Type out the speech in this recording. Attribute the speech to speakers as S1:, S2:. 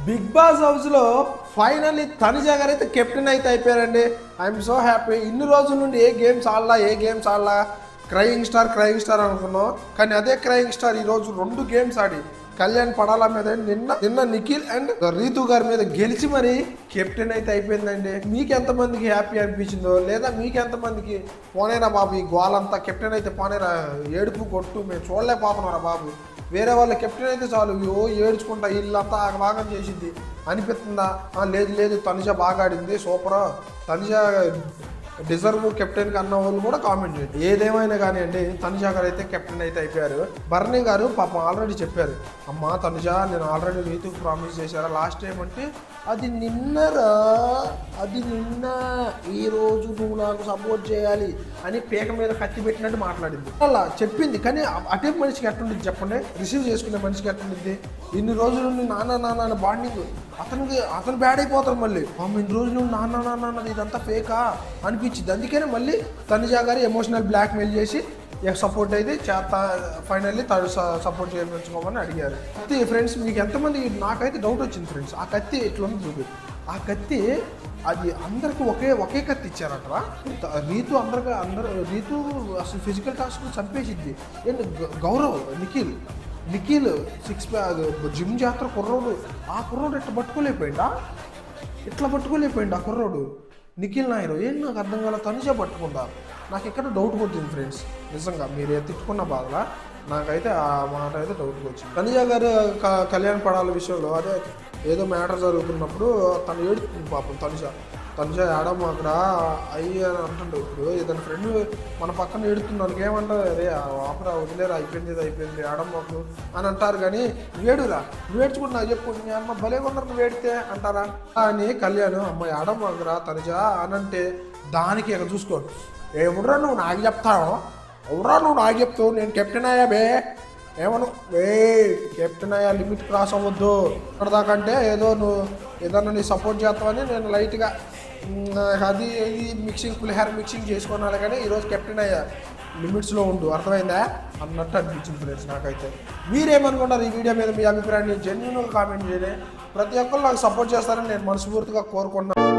S1: Big boss హౌస్లో finally Tanuja గారు అయితే కెప్టెన్ అయితే అయిపోయారండి. I'm so happy. ఇన్ని రోజుల నుండి ఏ గేమ్స్ ఆడలా క్రయింగ్ స్టార్ అనుకున్నాం. కానీ అదే క్రయింగ్ స్టార్ ఈరోజు 2 గేమ్స్ ఆడి కళ్యాణ్ పడాల మీద నిన్న నిఖిల్ అండ్ రీతు గారి మీద గెలిచి మరి కెప్టెన్ అయితే అయిపోయిందండి. మీకు ఎంతమందికి హ్యాపీ అనిపించిందో, లేదా మీకు ఎంతమందికి పోనేరా బాబు ఈ గోలంతా కెప్టెన్ అయితే పోనేరా ఏడుపు కొట్టు మేము చూడలేకపోతున్నారా బాబు, వేరే వాళ్ళ కెప్టెన్ అయితే చాలు ఏడ్చుకుంటా ఇల్లంతా ఆగమాగం చేసింది అనిపిస్తుందా? లేదు తనుజ బాగా ఆడింది, సూపర్, తనుజ డిజర్వ్ కెప్టెన్ అన్న వాళ్ళు కూడా కామెంట్ చేయండి. ఏదేమైనా కానీ అండి తనుజ గారు అయితే కెప్టెన్ అయితే అయిపోయారు. భరణి గారు పాపం ఆల్రెడీ చెప్పారు, అమ్మా తనుజ నేను ఆల్రెడీ రీతుకు ప్రామిస్ చేశారా లాస్ట్ టైం అంటే అది నిన్నరా, అది నిన్న, ఈరోజు నువ్వు నాకు సపోర్ట్ చేయాలి అని పేక మీద కత్తి పెట్టినట్టు మాట్లాడింది. అలా చెప్పింది. కానీ అటే మనిషికి ఎట్టుండిద్ది చెప్పండి, రిసీవ్ చేసుకునే మనిషికి ఎట్టుండిద్ది? ఇన్ని రోజులు నాన్న బాండింగ్ అతను బ్యాడ్ అయిపోతారు. మళ్ళీ ఇన్ని రోజులు నాన్న ఇదంతా ఫేకా అనిపించింది. అందుకనే మళ్ళీ తనుజ గారు ఎమోషనల్ బ్లాక్మెయిల్ చేసి సపోర్ట్ అయితే ఫైనల్లీ సపోర్ట్ చేయించుకోమని అడిగారు. కత్తి ఫ్రెండ్స్ మీకు ఎంతమంది, నాకైతే డౌట్ వచ్చింది ఫ్రెండ్స్, ఆ కత్తి ఎట్లుంది చూపి. ఆ కత్తి అది అందరికి ఒకే కత్తి ఇచ్చారట. రీతు రీతు అసలు ఫిజికల్ టాస్క్ చంపేసిద్ది. ఏంటి గౌరవ్ నిఖిల్ 6 ప్యాక్ జిమ్ జాతర కుర్రోడు, ఆ కుర్రోడు ఇట్లా పట్టుకోలేకపోయిందా ఆ కుర్రోడు నిఖిల్ నాయరు. ఏం నాకు అర్థం కాల, తనుజ పట్టుకుందా? నాకు ఎక్కడ డౌట్ వచ్చింది ఫ్రెండ్స్. నిజంగా మీరు తిట్టుకున్న బాధలా నాకైతే ఆ మాట అయితే డౌట్ వచ్చింది. తనుజ గారు కళ్యాణ్ పడాల విషయంలో అదే ఏదో మ్యాటర్ జరుగుతున్నప్పుడు తను ఏడుతుంది పాపం. తనుజ ఆడమ్మ అక్కడ అయ్యి అని అంటుండే. ఇప్పుడు ఏదైనా ఫ్రెండ్ మన పక్కన ఏడుతున్నాను ఏమంటారు, అదే ఆపరా వదిలేరా అయిపోయింది ఆడమ్మకు అని అంటారు. కానీ నువ్వేడురా, నువ్వు ఏడ్చుకుంటు నాకు చెప్పు, నీ అమ్మ భలే ఉన్నారు నువ్వు ఏడితే అంటారా అని కళ్యాణ్ అమ్మాయి ఆడమ్మకురా తనుజ అని అంటే దానికి ఇక చూసుకో, ఎవరా నువ్వు నాకు చెప్తావు నేను కెప్టెన్ అయ్యా బే ఏమను కెప్టెన్ అయ్యా లిమిట్ క్రాస్ అవ్వద్దు అక్కడదాకంటే ఏదో నువ్వు ఏదన్నా నీ సపోర్ట్ చేస్తావని నేను లైట్గా అది పులిహార మిక్సింగ్ చేసుకోవాలి. కానీ ఈరోజు కెప్టెన్ అయ్యా లిమిట్స్లో ఉండు, అర్థమైందా అన్నట్టు అనిపించింది ఫ్రెండ్స్ నాకైతే. మీరేమనుకుంటారు ఈ వీడియో మీద? మీ అభిప్రాయాన్ని జెన్యూన్గా కామెంట్ చేయండి. ప్రతి ఒక్కరు నాకు సపోర్ట్ చేస్తారని నేను మనస్ఫూర్తిగా కోరుకున్నాను.